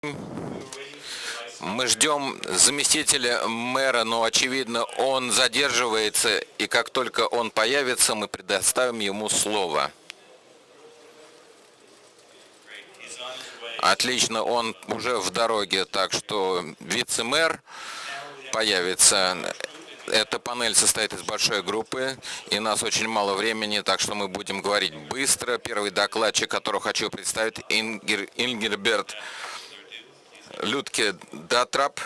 Мы ждем заместителя мэра, но, очевидно, он задерживается, и как только он появится, мы предоставим ему слово. Отлично, он уже в дороге, так что вице-мэр появится. Эта панель состоит из большой группы, и у нас очень мало времени, так что мы будем говорить быстро. Первый докладчик, которого хочу представить, Ингерберт Людке Датрап.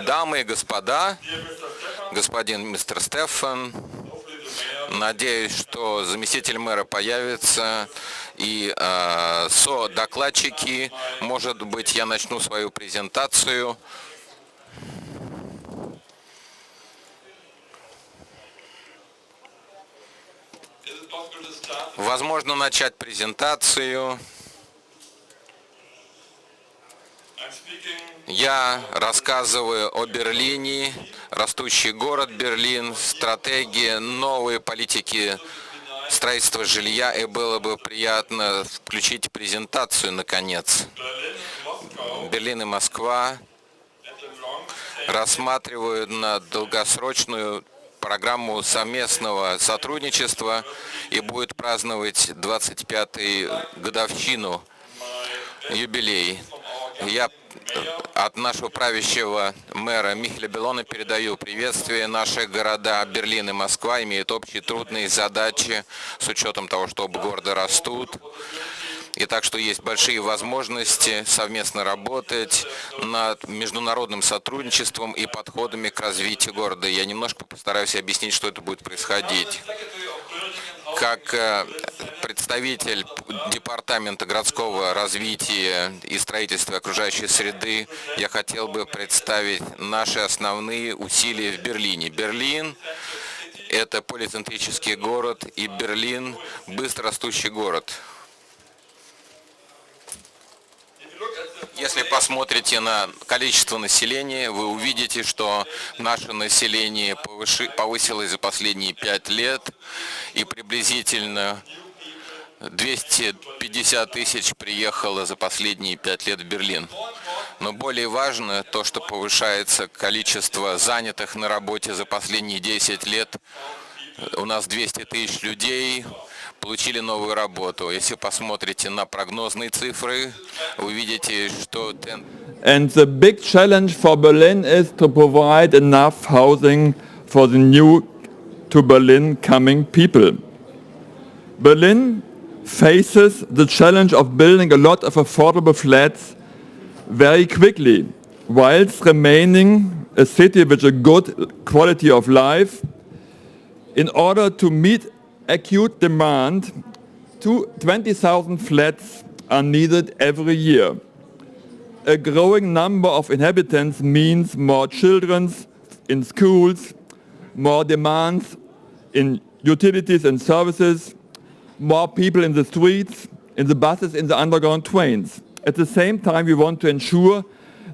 Дамы и господа, господин мистер Стефан, надеюсь, что заместитель мэра появится, и со-докладчики, может быть, я начну свою презентацию. Возможно, начать презентацию. Я рассказываю о Берлине, растущий город Берлин, стратегии, новые политики строительства жилья, и было бы приятно включить презентацию, наконец. Берлин и Москва рассматривают на долгосрочную программу совместного сотрудничества и будет праздновать 25-ю годовщину, юбилей. Я от нашего правящего мэра Михеля Белона передаю приветствие. Наши города Берлин и Москва имеют общие трудные задачи с учетом того, что оба города растут. И так что есть большие возможности совместно работать над международным сотрудничеством и подходами к развитию города. Я немножко постараюсь объяснить, что это будет происходить. Как представитель Департамента городского развития и строительства окружающей среды, я хотел бы представить наши основные усилия в Берлине. Берлин – это полицентрический город, и Берлин – быстрорастущий город. Если посмотрите на количество населения, вы увидите, что наше население повысилось за последние 5 лет, и приблизительно 250 тысяч приехало за последние 5 лет в Берлин. Но более важно то, что повышается количество занятых на работе за последние 10 лет. У нас 200 тысяч людей получили новую работу. Если посмотрите на прогнозные цифры, вы видите, что... And the big challenge for Berlin is to provide enough housing for the new to Berlin coming people. Berlin faces the challenge of building a lot of affordable flats very quickly, whilst remaining a city with a good quality of life. In order to meet acute demand, 20,000 flats are needed every year. A growing number of inhabitants means more children in schools, more demands in utilities and services, more people in the streets, in the buses, in the underground trains. At the same time, we want to ensure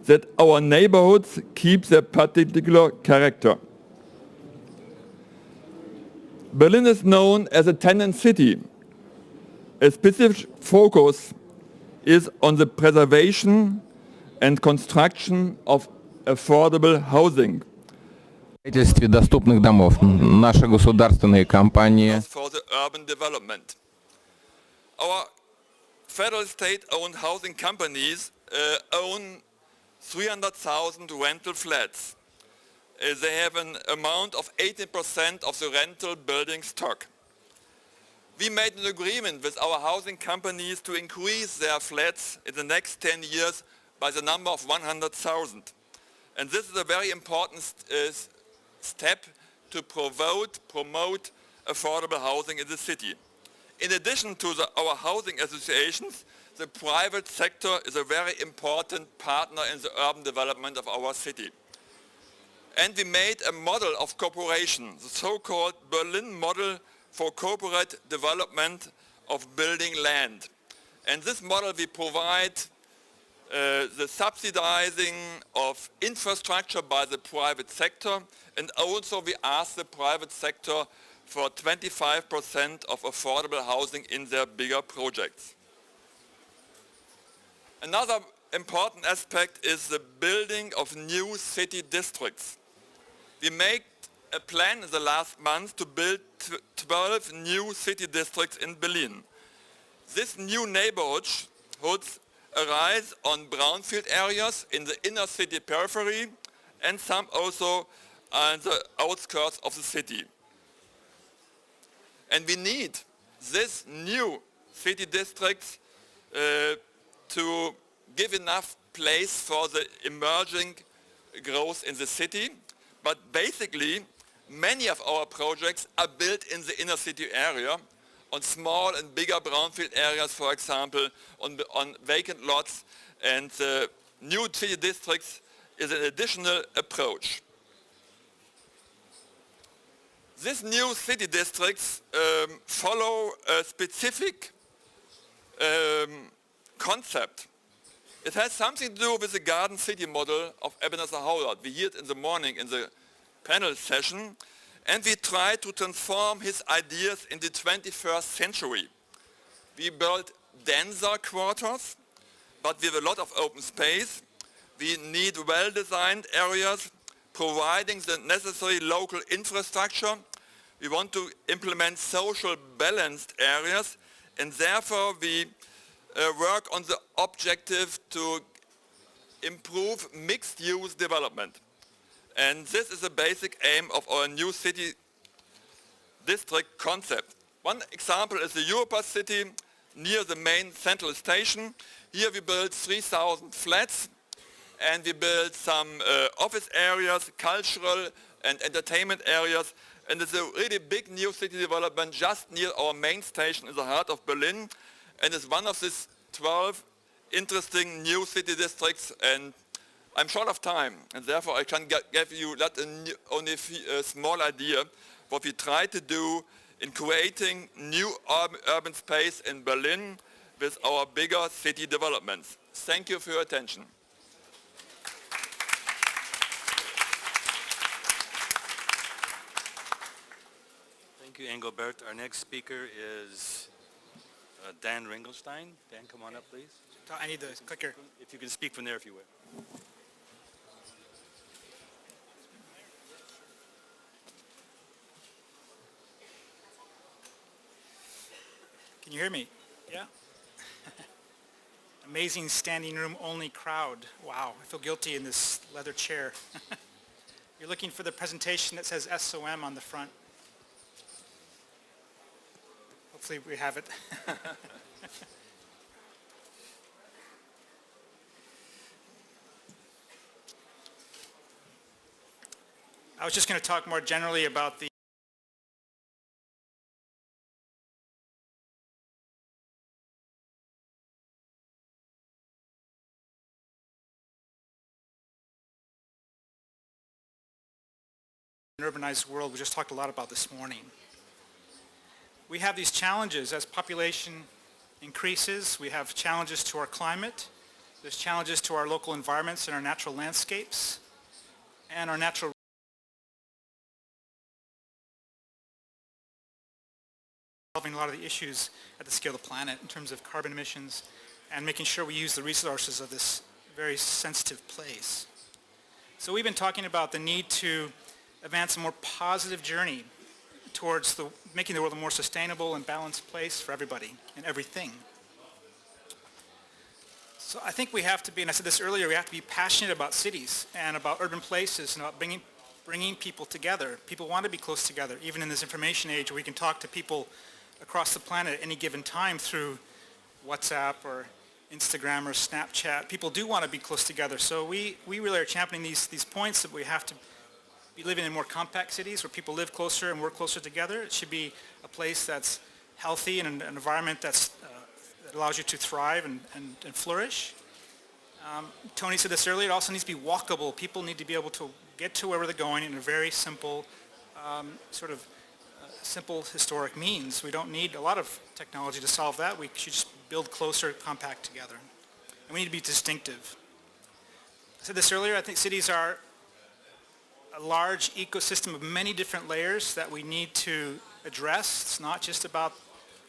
that our neighborhoods keep their particular character. Berlin is known as a tenant city. A specific focus is on the preservation and construction of affordable housing. Строительстве доступных домов. Наши государственные компании. For the urban development. Our federal state-owned housing companies own 300,000 rental flats. They have an amount of 18% of the rental building stock. We made an agreement with our housing companies to increase their flats in the next 10 years by the number of 100,000. And this is a very important step to promote affordable housing in the city. In addition to our housing associations, the private sector is a very important partner in the urban development of our city. And we made a model of cooperation, the so-called Berlin model for corporate development of building land. And this model we provide the subsidizing of infrastructure by the private sector, and also we ask the private sector for 25% of affordable housing in their bigger projects. Another important aspect is the building of new city districts. We made a plan in the last month to build 12 new city districts in Berlin. These new neighborhoods arise on brownfield areas in the inner city periphery and some also on the outskirts of the city. And we need these new city districts to give enough place for the emerging growth in the city. But basically, many of our projects are built in the inner city area, on small and bigger brownfield areas, for example, on vacant lots, and new city districts is an additional approach. These new city districts follow a specific concept. It has something to do with the garden city model of Ebenezer Howard. We heard it in the morning in the panel session, and we try to transform his ideas in the 21st century. We built denser quarters, but with a lot of open space. We need well-designed areas, providing the necessary local infrastructure. We want to implement social balanced areas, and therefore we work on the objective to improve mixed-use development. And this is the basic aim of our new city district concept. One example is the Europa City near the main central station. Here we built 3,000 flats, and we built some office areas, cultural and entertainment areas, and it's a really big new city development just near our main station in the heart of Berlin, and it's one of these 12 interesting new city districts, and I'm short of time, and therefore I can give you only a small idea what we try to do in creating new urban space in Berlin with our bigger city developments. Thank you for your attention. Thank you, Engelbert. Our next speaker is Dan Ringelstein. Dan, come on up, please. I need the clicker. If you can speak from there, if you would. Can you hear me? Yeah? Amazing standing room only crowd. Wow, I feel guilty in this leather chair. You're looking for the presentation that says SOM on the front. Hopefully we have it. I was just going to talk more generally about the urbanized world we just talked a lot about this morning. We have these challenges as population increases. We have challenges to our climate. There's challenges to our local environments and our natural landscapes and our natural solving a lot of the issues at the scale of the planet in terms of carbon emissions and making sure we use the resources of this very sensitive place. So we've been talking about the need to advance a more positive journey towards making the world a more sustainable and balanced place for everybody and everything. So I think we have to be, and I said this earlier, we have to be passionate about cities and about urban places and about bringing people together. People want to be close together, even in this information age where we can talk to people across the planet at any given time through WhatsApp or Instagram or Snapchat. People do want to be close together. So we really are championing these points that we have to be living in more compact cities where people live closer and work closer together. It should be a place that's healthy and an environment that allows you to thrive and flourish. Tony said this earlier, it also needs to be walkable. People need to be able to get to wherever they're going in a very simple, simple historic means. We don't need a lot of technology to solve that. We should just build closer, compact together. and we need to be distinctive. I said this earlier, I think cities are a large ecosystem of many different layers that we need to address. It's not just about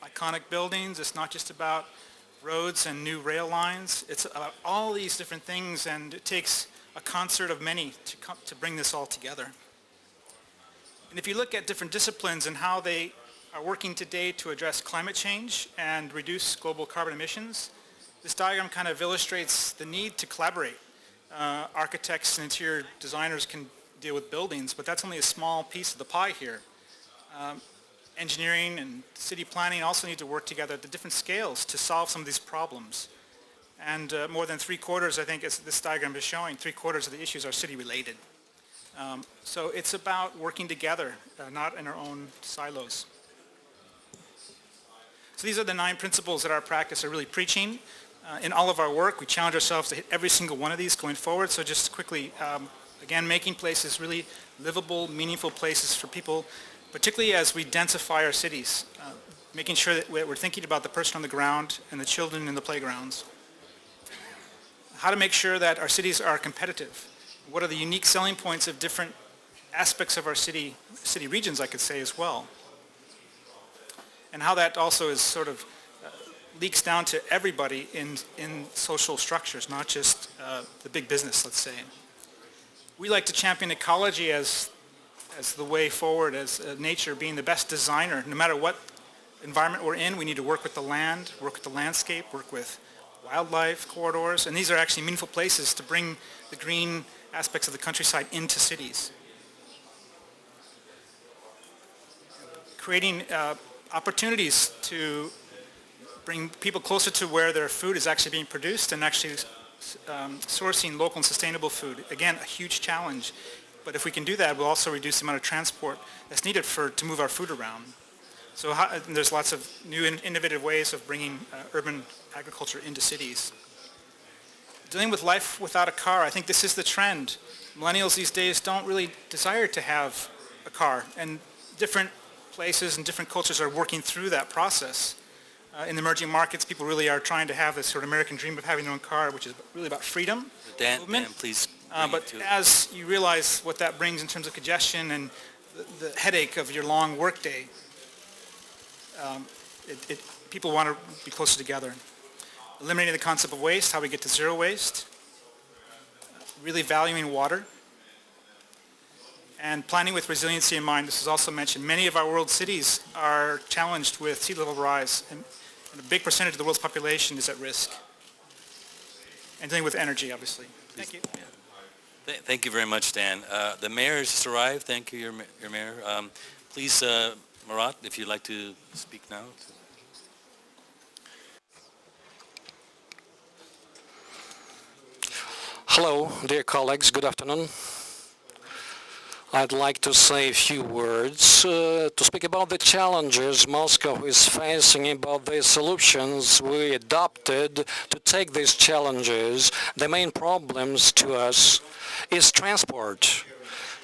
iconic buildings, it's not just about roads and new rail lines, it's about all these different things, and it takes a concert of many to bring this all together. And if you look at different disciplines and how they are working today to address climate change and reduce global carbon emissions, this diagram kind of illustrates the need to collaborate. Architects and interior designers can deal with buildings, but that's only a small piece of the pie here. Engineering and city planning also need to work together at the different scales to solve some of these problems. And more than 3/4, I think, as this diagram is showing, 3/4 of the issues are city related. So it's about working together, not in our own silos. So these are the 9 principles that our practice are really preaching. In all of our work, we challenge ourselves to hit every single one of these going forward. So just quickly, again, making places really livable, meaningful places for people, particularly as we densify our cities, making sure that we're thinking about the person on the ground and the children in the playgrounds. How to make sure that our cities are competitive. What are the unique selling points of different aspects of our city regions, I could say, as well. And how that also is sort of leaks down to everybody in social structures, not just the big business, let's say. We like to champion ecology as the way forward, as nature being the best designer. No matter what environment we're in, we need to work with the land, work with the landscape, work with wildlife corridors, and these are actually meaningful places to bring the green aspects of the countryside into cities. Creating opportunities to bring people closer to where their food is actually being produced and actually sourcing local and sustainable food. Again, a huge challenge. But if we can do that, we'll also reduce the amount of transport that's needed to move our food around. So there's lots of new and innovative ways of bringing urban agriculture into cities. Dealing with life without a car, I think this is the trend. Millennials these days don't really desire to have a car, and different places and different cultures are working through that process. In the emerging markets, people really are trying to have this sort of American dream of having their own car, which is really about freedom. Dan, please. But as you realize what that brings in terms of congestion and the headache of your long workday, people want to be closer together. Eliminating the concept of waste, how we get to zero waste, really valuing water, and planning with resiliency in mind. This is also mentioned. Many of our world cities are challenged with sea level rise, and a big percentage of the world's population is at risk. And dealing with energy, obviously. Thank you. Yeah. Thank you very much, Dan. The mayor has just arrived. Thank you, your mayor. Please, Marat, if you'd like to speak now. Hello, dear colleagues. Good afternoon. I'd like to say a few words to speak about the challenges Moscow is facing, about the solutions we adopted to take these challenges. The main problems to us is transport.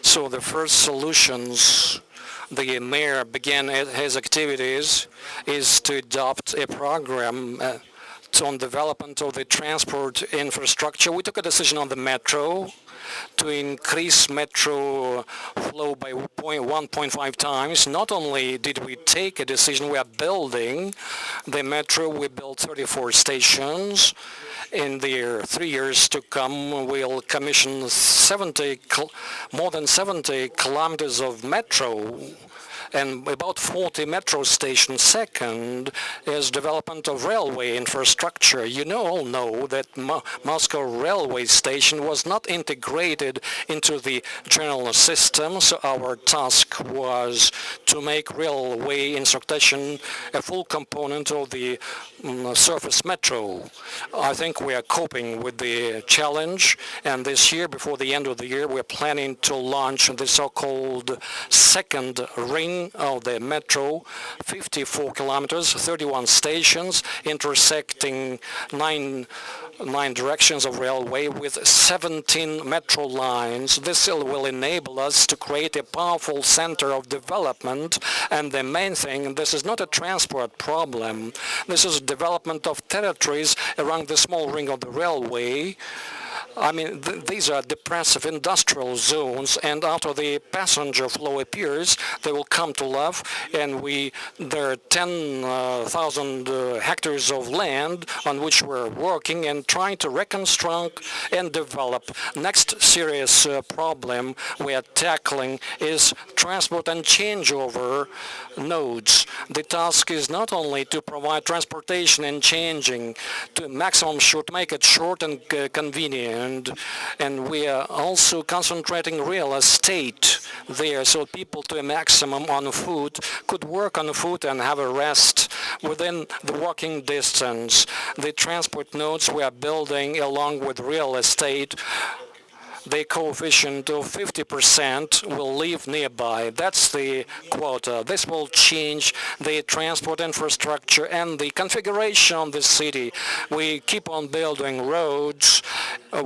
So the first solutions the mayor began his activities is to adopt a program on development of the transport infrastructure. We took a decision on the metro to increase metro flow by 1.5 times. Not only did we take a decision, we are building the metro. We built 34 stations. In the 3 years to come, we'll commission more than 70 kilometers of metro and about 40 metro stations. Second is development of railway infrastructure. You all know that Moscow railway station was not integrated into the general system, so our task was to make railway infrastructure a full component of the surface metro. I think we are coping with the challenge, and this year, before the end of the year, we're planning to launch the so-called second ring of the metro, 54 kilometers, 31 stations, intersecting 9 9 directions of railway with 17 metro lines. This will enable us to create a powerful center of development, and the main thing, this is not a transport problem. This is development of territories around the small ring of the railway. I mean, these are depressive industrial zones, and after the passenger flow appears, they will come to life, and there are 10,000 hectares of land on which we're working and trying to reconstruct and develop. Next serious problem we are tackling is transport and changeover nodes. The task is not only to provide transportation and changing to maximum should make it short and convenient, and we are also concentrating real estate there so people to a maximum on foot could work on foot and have a rest within the walking distance. The transport nodes we are building along with real estate, the coefficient of 50% will live nearby. That's the quota. This will change the transport infrastructure and the configuration of the city. We keep on building roads.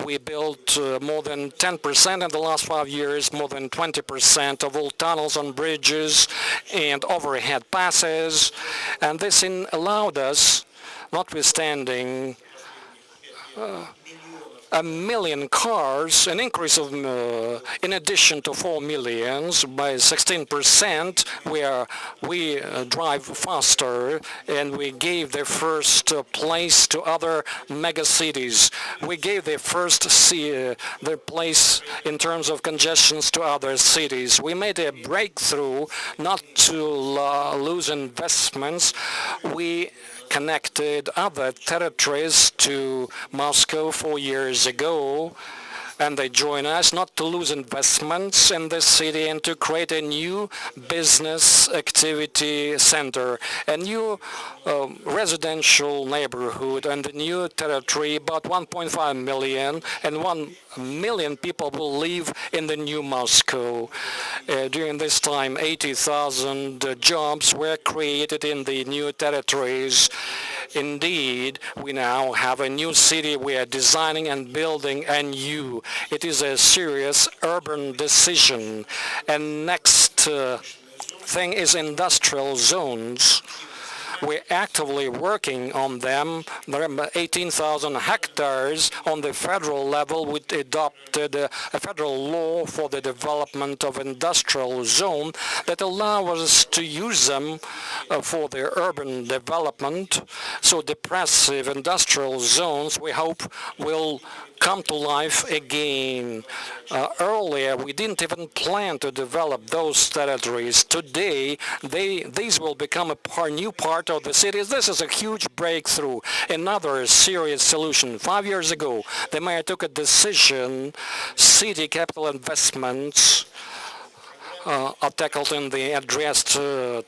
We built more than 10% in the last 5 years, more than 20% of all tunnels and bridges and overhead passes. And this allowed us, notwithstanding 1 million cars, an increase of, in addition to 4 millions, by 16%, where we drive faster, and we gave the first place to other megacities. We gave the first the place in terms of congestions to other cities. We made a breakthrough not to lose investments. We connected other territories to Moscow 4 years ago, and they join us not to lose investments in this city and to create a new business activity center, a new residential neighborhood and a new territory. About 1.5 million and 1 million people will live in the new Moscow. During this time, 80,000 jobs were created in the new territories. Indeed, we now have a new city. We are designing and building anew. It is a serious urban decision. And next thing is industrial zones. We're actively working on them. There are 18,000 hectares on the federal level. We adopted a federal law for the development of industrial zone that allow us to use them for the urban development. So depressive industrial zones, we hope, will come to life again. Earlier, we didn't even plan to develop those territories. Today, these will become a new part of the cities. This is a huge breakthrough. Another serious solution. 5 years ago, the mayor took a decision, city capital investments are tackled in the addressed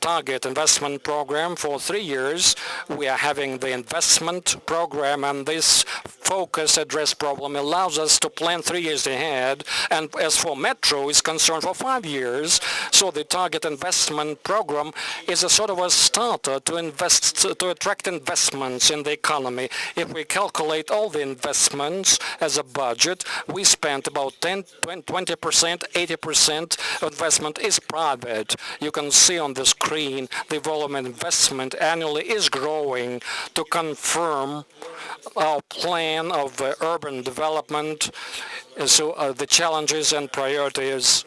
target investment program for 3 years. We are having the investment program, and this focus address problem allows us to plan 3 years ahead. And as for metro is concerned, for 5 years. So the target investment program is a sort of a starter to attract investments in the economy. If we calculate all the investments as a budget, we spent about 20%, 80% investment is private. You can see on the screen the volume of investment annually is growing to confirm our plan of urban development. So the challenges and priorities,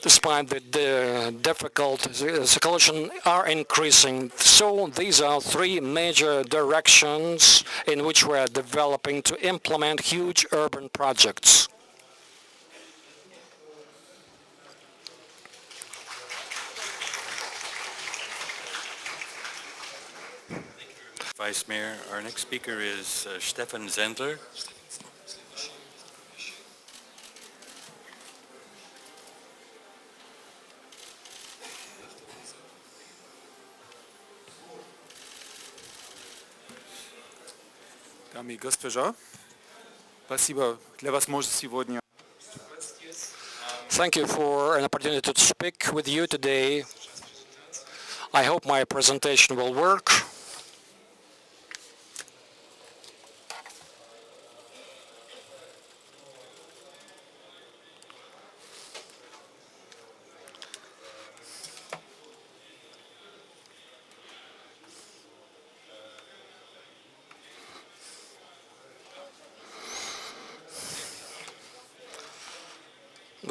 despite the difficult situation, are increasing. So these are 3 major directions in which we are developing to implement huge urban projects. Vice Mayor. Our next speaker is Stefan Zendler. Дамы и госпожа, спасибо для возможности сегодня. Thank you for an opportunity to speak with you today. I hope my presentation will work.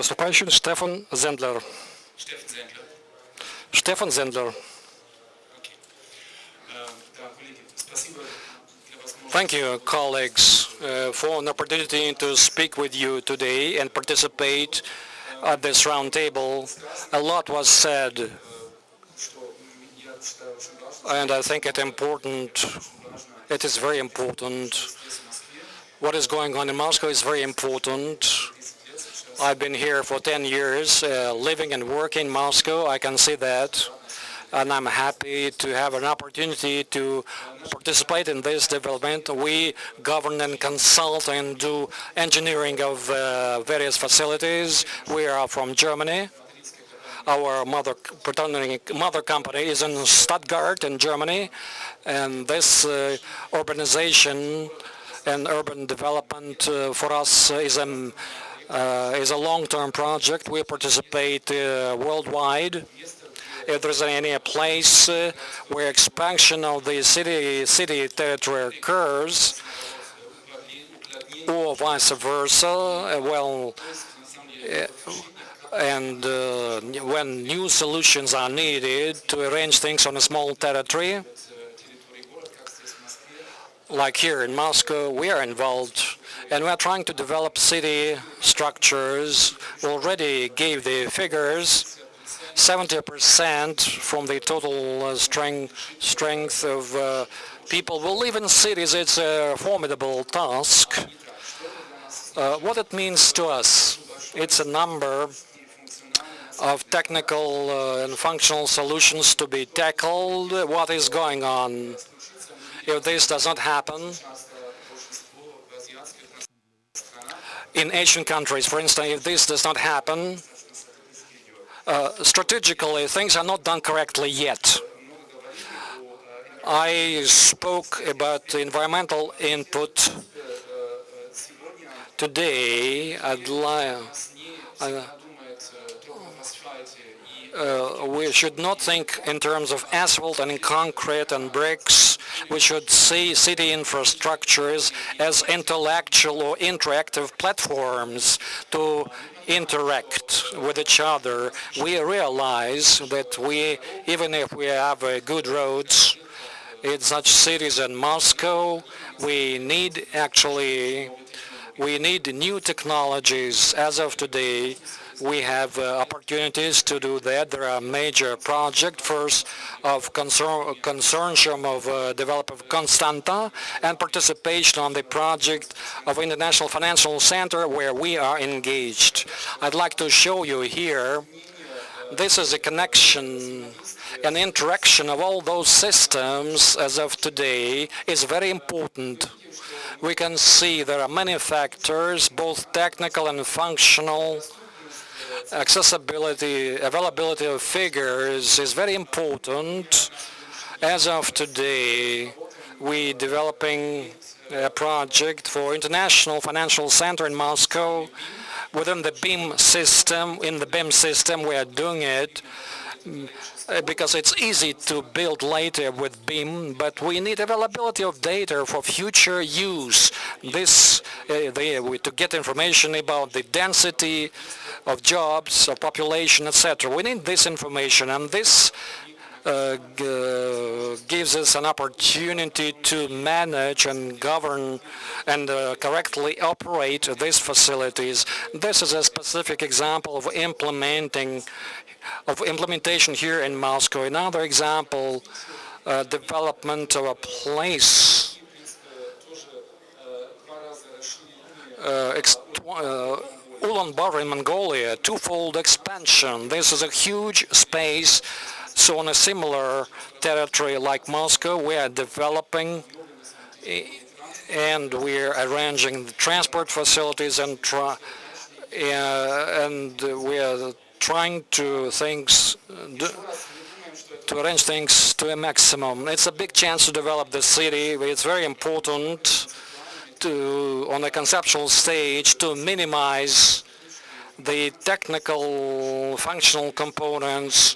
Выступающий Стефан Зендлер. Стефан Зендлер. Thank you, colleagues, for an opportunity to speak with you today and participate at this round table. A lot was said, and I think it is very important. What is going on in Moscow is very important. I've been here for 10 years, living and working in Moscow. I can see that. And I'm happy to have an opportunity to participate in this development. We govern and consult and do engineering of various facilities. We are from Germany. Our mother company is in Stuttgart in Germany, and this urbanization and urban development for us is a long-term project. We participate worldwide. If there's any place where expansion of the city territory occurs, or vice versa, when new solutions are needed to arrange things on a small territory, like here in Moscow, we are involved, and we are trying to develop city structures. We already gave the figures. 70% from the total strength of people will live in cities. It's a formidable task. What it means to us, it's a number of technical and functional solutions to be tackled. What is going on? If this does not happen, in Asian countries, for instance, if this does not happen, strategically, things are not done correctly yet. I spoke about environmental input today. We should not think in terms of asphalt and concrete and bricks. We should see city infrastructures as intellectual or interactive platforms to interact with each other. We realize that even if we have good roads in such cities as Moscow, we need new technologies. As of today, we have opportunities to do that. There are major projects, first of consortium of development of Constanta and participation on the project of International Financial Center where we are engaged. I'd like to show you here, this is a connection, an interaction of all those systems as of today is very important. We can see there are many factors, both technical and functional. Accessibility, availability of figures is very important. As of today, we're developing a project for International Financial Center in Moscow. Within the BIM system, we are doing it because it's easy to build later with BIM, but we need availability of data for future use. To get information about the density of jobs, of population, etc. We need this information, and this gives us an opportunity to manage and govern and correctly operate these facilities. This is a specific example of implementation here in Moscow. Another example, development of a place, Ulaanbaatar in Mongolia, twofold expansion. This is a huge space. So on a similar territory like Moscow, we are developing and we're arranging the transport facilities and we are trying to arrange things to a maximum. It's a big chance to develop the city. It's very important on a conceptual stage to minimize the technical functional components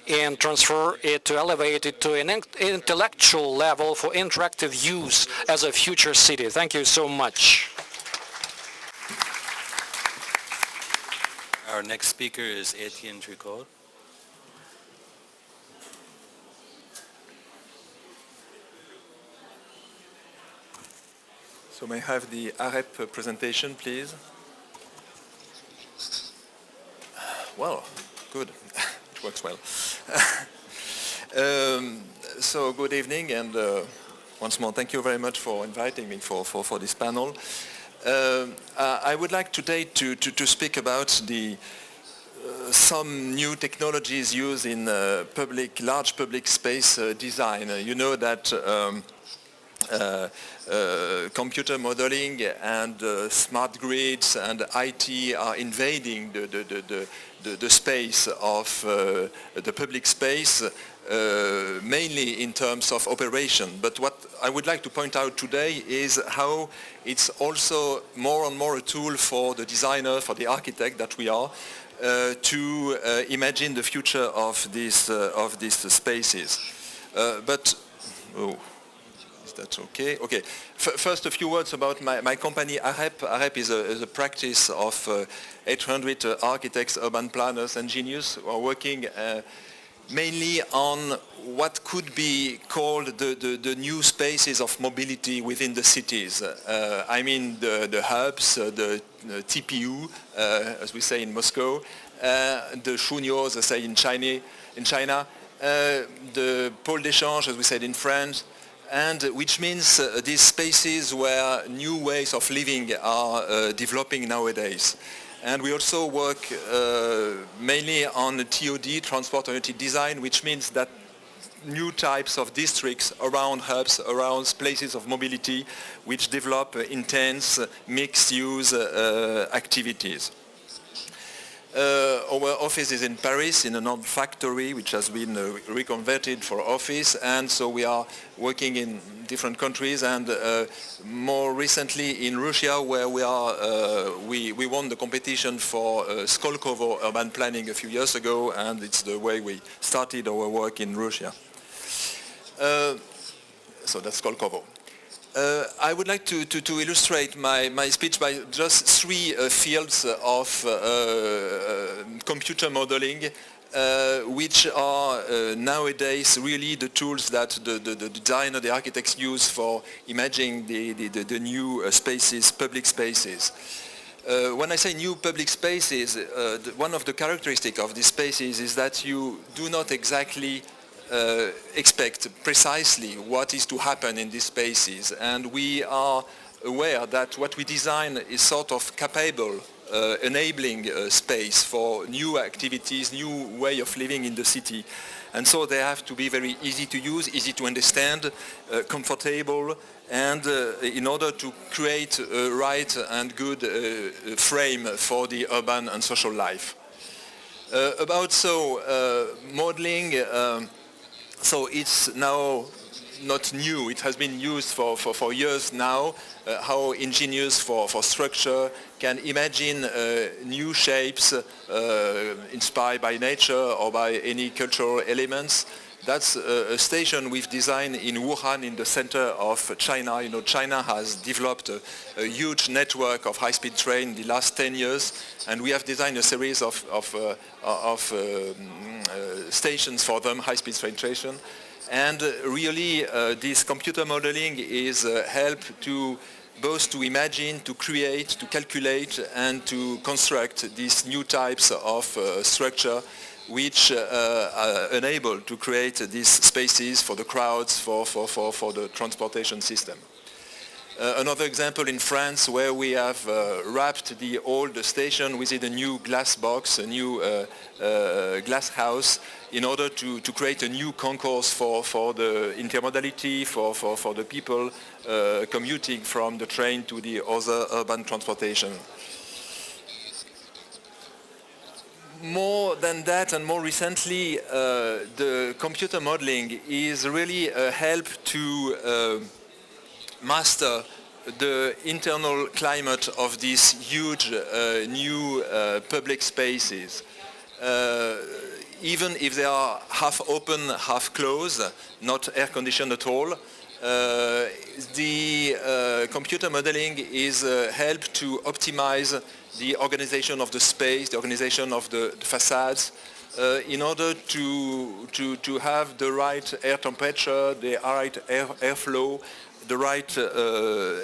and transfer it to elevate it to an intellectual level for interactive use as a future city. Thank you so much. Our next speaker is Etienne Tricot. So may I have the AREP presentation, please? Well, good. It works well. So good evening, and once more, thank you very much for inviting me for this panel. I would like today to speak about some new technologies used in large public space design. You know that computer modeling and smart grids and IT are invading the space of the public space, mainly in terms of operation. But what I would like to point out today is how it's also more and more a tool for the designer, for the architect that we are, to imagine the future of these spaces. That's okay. Okay. First, a few words about my company, AREP. AREP is a practice of 800 architects, urban planners, engineers who are working mainly on what could be called the new spaces of mobility within the cities. I mean the hubs, the TPU, as we say in Moscow, the Shunyo, as I say in China, the pôle d'échange, as we said in France, and which means these spaces where new ways of living are developing nowadays. And we also work mainly on TOD, transport-oriented design, which means that new types of districts around hubs, around places of mobility, which develop intense mixed-use activities. Our office is in Paris, in an old factory which has been reconverted for office, and so we are working in different countries, and more recently in Russia, where we won the competition for Skolkovo urban planning a few years ago, and it's the way we started our work in Russia. So that's Skolkovo. I would like to illustrate my speech by just three fields of computer modeling, which are nowadays really the tools that the designer, the architects use for imagining the new spaces, public spaces. When I say new public spaces, one of the characteristics of these spaces is that you do not exactly expect precisely what is to happen in these spaces, and we are aware that what we design is sort of capable, enabling space for new activities, new way of living in the city, and so they have to be very easy to use, easy to understand, comfortable, and in order to create a right and good frame for the urban and social life. Modeling. So it's now not new. It has been used for years now, how engineers for structure can imagine new shapes inspired by nature or by any cultural elements. That's a station we've designed in Wuhan, in the center of China. You know, China has developed a huge network of high-speed train in the last 10 years, and we have designed a series of stations for them, high-speed train station. And really, this computer modeling is help to both to imagine, to create, to calculate, and to construct these new types of structure, which enable to create these spaces for the crowds, for the transportation system. Another example in France, where we have wrapped the old station within a new glass box, a new glass house, in order to create a new concourse for the intermodality, for the people commuting from the train to the other urban transportation. More than that, and more recently, the computer modeling is really a help to master the internal climate of these huge new public spaces. Even if they are half open, half closed, not air conditioned at all, The computer modeling is help to optimize the organization of the space, the organization of the facades, in order to have the right air temperature, the right airflow, the right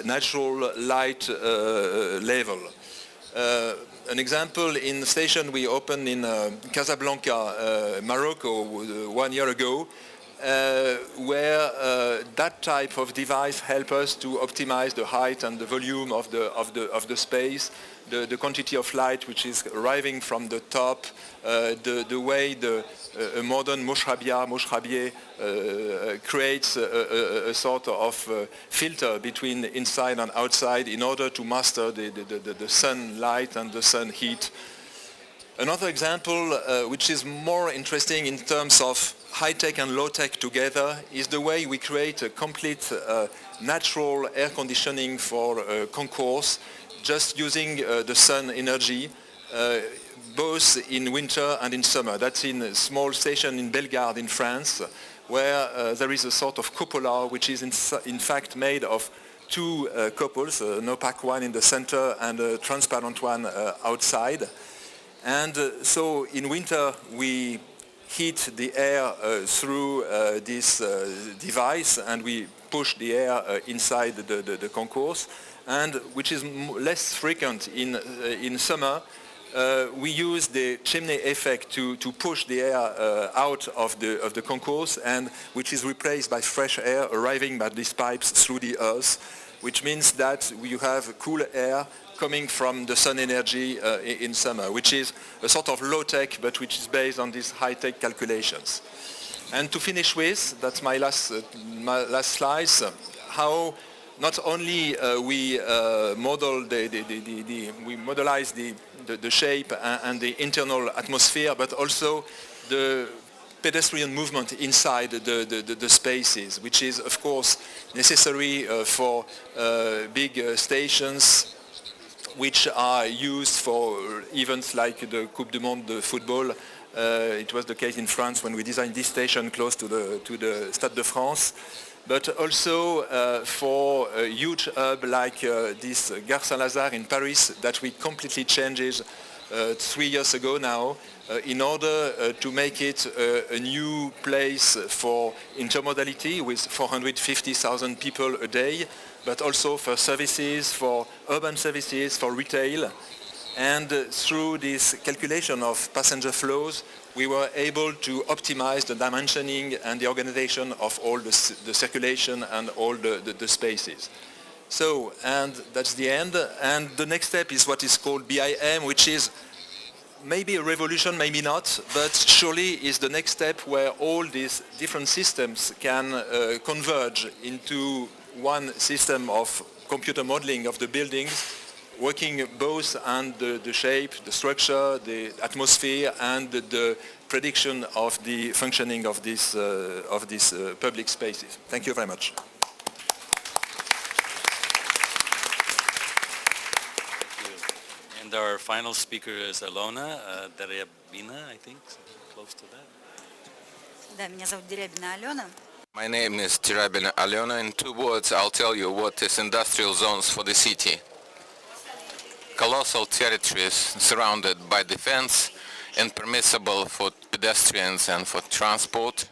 natural light level. An example, in the station we opened in Casablanca, Morocco, 1 year ago, where that type of device help us to optimize the height and the volume of the space, the quantity of light which is arriving from the top, the way a modern mouchrabier creates a sort of filter between inside and outside in order to master the sunlight and the sun heat. Another example which is more interesting in terms of high-tech and low-tech together is the way we create a complete natural air conditioning for concourse, just using the sun energy, both in winter and in summer. That's in a small station in Bellegarde in France, where there is a sort of cupola which is in fact made of two couples, an opaque one in the center and a transparent one outside. And so in winter we heat the air through this device, and we push the air inside the concourse, and which is less frequent in summer. We use the chimney effect to push the air out of the concourse, and which is replaced by fresh air arriving by these pipes through the earth, which means that you have cool air coming from the sun energy in summer, which is a sort of low-tech, but which is based on these high-tech calculations. And to finish with, that's my last slides, how not only we modelize the shape and the internal atmosphere, but also the pedestrian movement inside the spaces, which is of course necessary for big stations which are used for events like the Coupe du Monde de football. It was the case in France when we designed this station close to the Stade de France, but also for a huge hub like this Gare Saint-Lazare in Paris that we completely changed 3 years ago now, in order to make it a new place for intermodality with 450,000 people a day, but also for services, for urban services, for retail. And through this calculation of passenger flows, we were able to optimize the dimensioning and the organization of all the circulation and all the spaces. So, and that's the end. And the next step is what is called BIM, which is maybe a revolution, maybe not, but surely is the next step where all these different systems can converge into one system of computer modeling of the buildings, working both on the shape, the structure, the atmosphere, and the prediction of the functioning of these public spaces. Thank you very much. And our final speaker is Alona Deriabina, I think, close to that. Да, меня зовут Дерябина Алена. My name is Tirabina Alyona. In 2 words, I'll tell you what is industrial zones for the city. Colossal territories surrounded by defense, impermissible for pedestrians and for transport.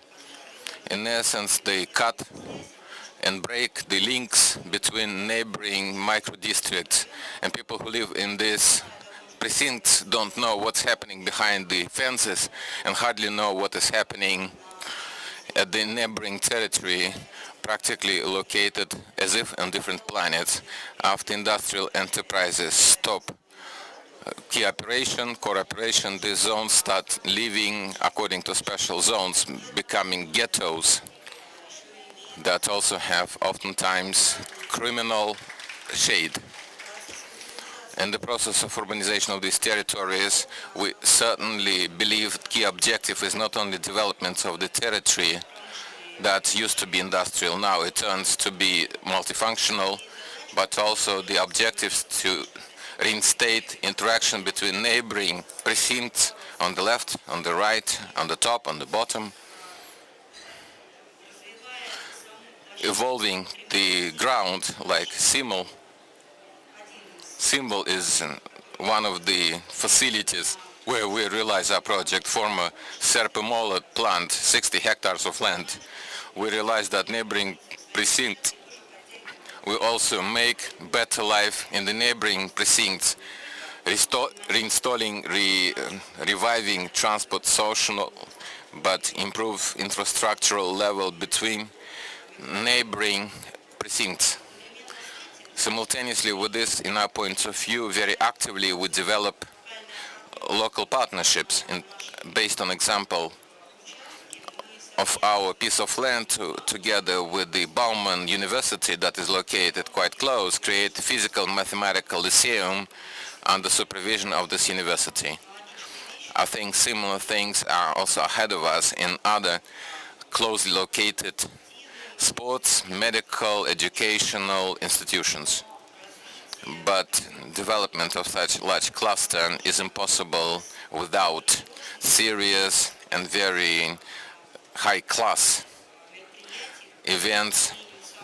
In essence, they cut and break the links between neighboring micro-districts, and people who live in these precincts don't know what's happening behind the fences and hardly know what is happening at the neighboring territory, practically located as if on different planets. After industrial enterprises stop cooperation, these zones start living according to special zones, becoming ghettos that also have oftentimes criminal shade. In the process of urbanization of these territories, we certainly believe key objective is not only development of the territory that used to be industrial, now it turns to be multifunctional, but also the objectives to reinstate interaction between neighboring precincts on the left, on the right, on the top, on the bottom. evolving the ground like Symbol. Symbol is one of the facilities where we realize our project, former Serpemolo plant, 60 hectares of land. We realized that neighboring precinct will also make better life in the neighboring precincts, reviving transport social, but improve infrastructural level between neighboring precincts. Simultaneously with this, in our point of view, very actively we develop local partnerships based on example of our piece of land together with the Bauman University that is located quite close, create a physical mathematical lyceum under supervision of this university. I think similar things are also ahead of us in other closely located sports, medical, educational institutions. But development of such large cluster is impossible without serious and very high-class events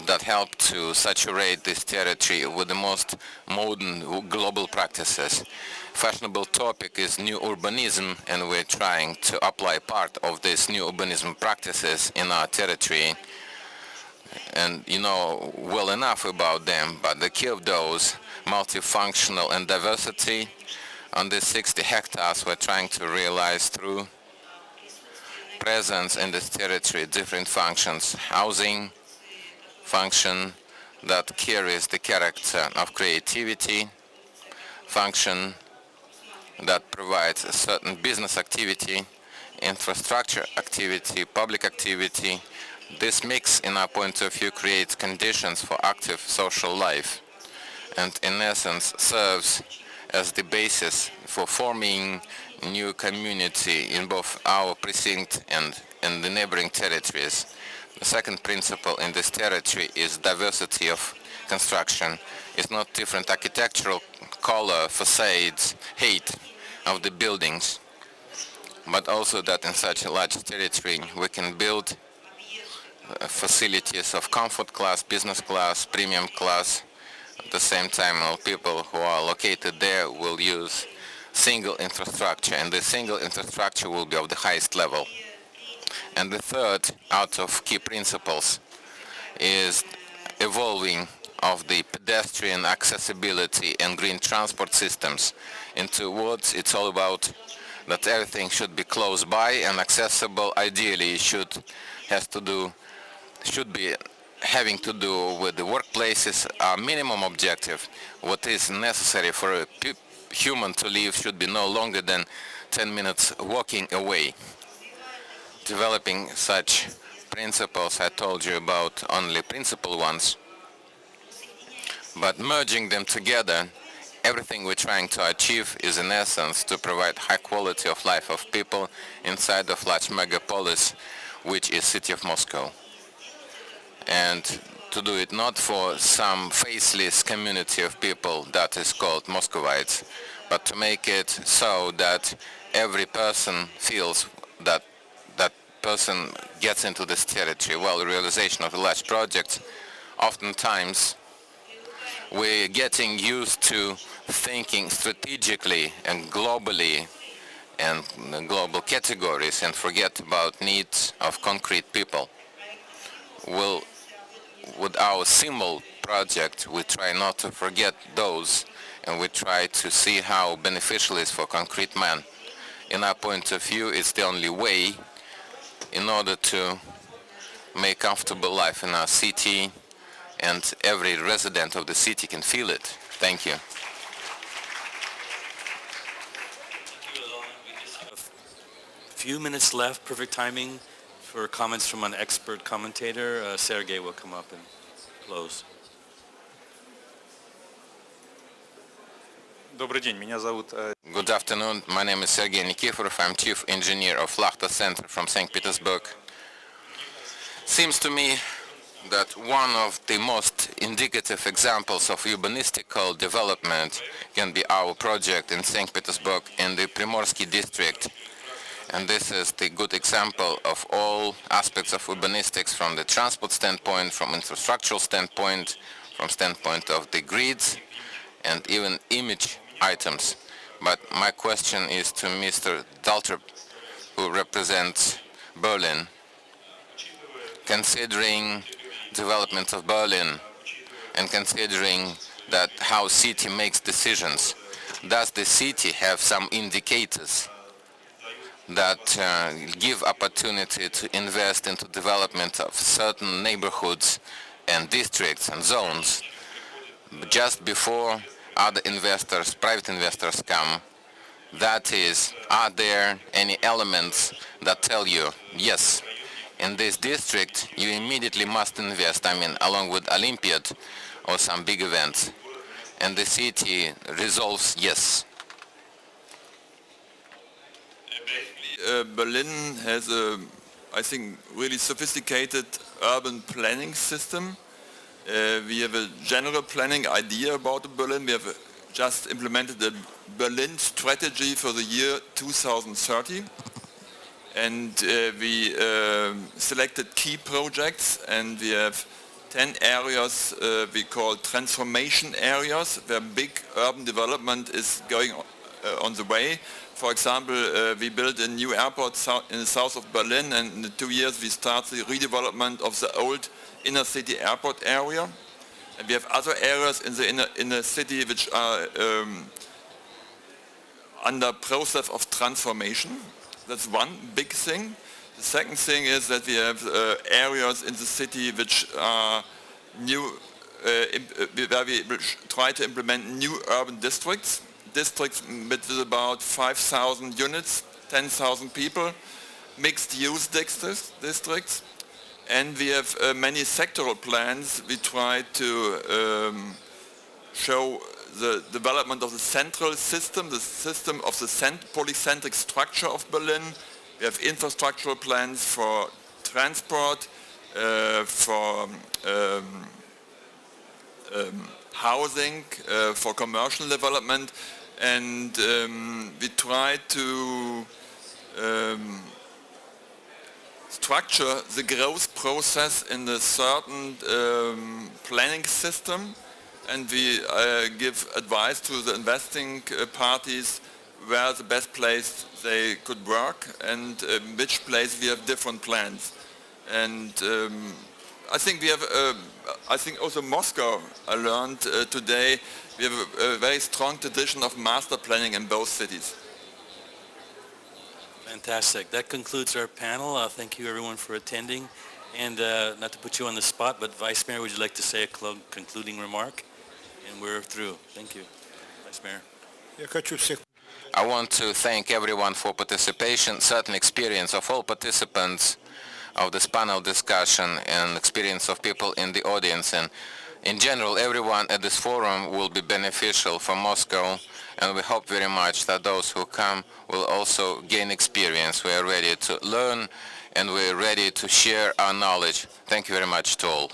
that help to saturate this territory with the most modern global practices. Fashionable topic is new urbanism, and we're trying to apply part of this new urbanism practices in our territory. And you know well enough about them, but the key of those, multifunctional and diversity, on these 60 hectares we're trying to realize through presence in this territory, different functions, housing function that carries the character of creativity, function that provides a certain business activity, infrastructure activity, public activity. This mix, in our point of view, creates conditions for active social life and in essence serves as the basis for forming new community in both our precinct and in the neighboring territories. The second principle in this territory is diversity of construction. It's not different architectural color, facades, height of the buildings, but also that in such a large territory we can build facilities of comfort class, business class, premium class. At the same time, all people who are located there will use single infrastructure, and the single infrastructure will be of the highest level. And the third out of key principles is evolving of the pedestrian accessibility and green transport systems. In two words, it's all about that everything should be close by and accessible. Ideally should be having to do with the workplaces. Our minimum objective, what is necessary for a human to live, should be no longer than 10 minutes walking away. Developing such principles, I told you about only principal ones, but merging them together, everything we're trying to achieve is in essence to provide high quality of life of people inside of large megapolis, which is city of Moscow. And to do it not for some faceless community of people that is called Muscovites, but to make it so that every person feels that that person gets into this territory. Well, the realization of a large project, oftentimes we're getting used to thinking strategically and globally and global categories and forget about needs of concrete people. Well, with our Symbol project, we try not to forget those, and we try to see how beneficial it is for concrete man. In our point of view, it's the only way in order to make comfortable life in our city, and every resident of the city can feel it. Thank you. Few minutes left, perfect timing for comments from an expert commentator. Sergey will come up and close. Добрый день, меня зовут Good afternoon. My name is Sergey Nikiforov. I'm chief engineer of Lachta Center from St. Petersburg. Seems to me that one of the most indicative examples of urbanistical development can be our project in St. Petersburg in the Primorsky district. And this is the good example of all aspects of urbanistics from the transport standpoint, from infrastructural standpoint, from standpoint of the grids, and even image items. But my question is to Mr. Daltrup, who represents Berlin. Considering development of Berlin and considering that how city makes decisions, does the city have some indicators that give opportunity to invest into development of certain neighborhoods and districts and zones just before other investors, private investors come? That is, are there any elements that tell you, yes, in this district you immediately must invest, I mean along with Olympiad or some big events, and the city resolves yes? Berlin has a, I think, really sophisticated urban planning system. We have a general planning idea about Berlin. We have just implemented the Berlin strategy for the year 2030. And we selected key projects, and we have 10 areas we call transformation areas, where big urban development is going on the way. For example, we built a new airport in the south of Berlin, and in 2 years we start the redevelopment of the old inner city airport area. And we have other areas in the inner city which are under process of transformation. That's one big thing. The second thing is that we have areas in the city which are new, where we try to implement new urban districts with about 5,000 units, 10,000 people, mixed-use districts. And we have many sectoral plans. We try to show the development of the central system, the system of the polycentric structure of Berlin. We have infrastructural plans for transport, for housing, for commercial development, and we try to structure the growth process in a certain planning system, and we give advice to the investing parties where the best place they could work and which place we have different plans. And I think we have, I think also Moscow, I learned today, we have a very strong tradition of master planning in both cities. Fantastic. That concludes our panel. Thank you everyone for attending. And not to put you on the spot, but Vice Mayor, would you like to say a concluding remark? And we're through. Thank you, Vice Mayor. I want to thank everyone for participation, certain experience of all participants of this panel discussion and experience of people in the audience. And in general, everyone at this forum will be beneficial for Moscow, and we hope very much that those who come will also gain experience. We are ready to learn, and we're ready to share our knowledge. Thank you very much to all.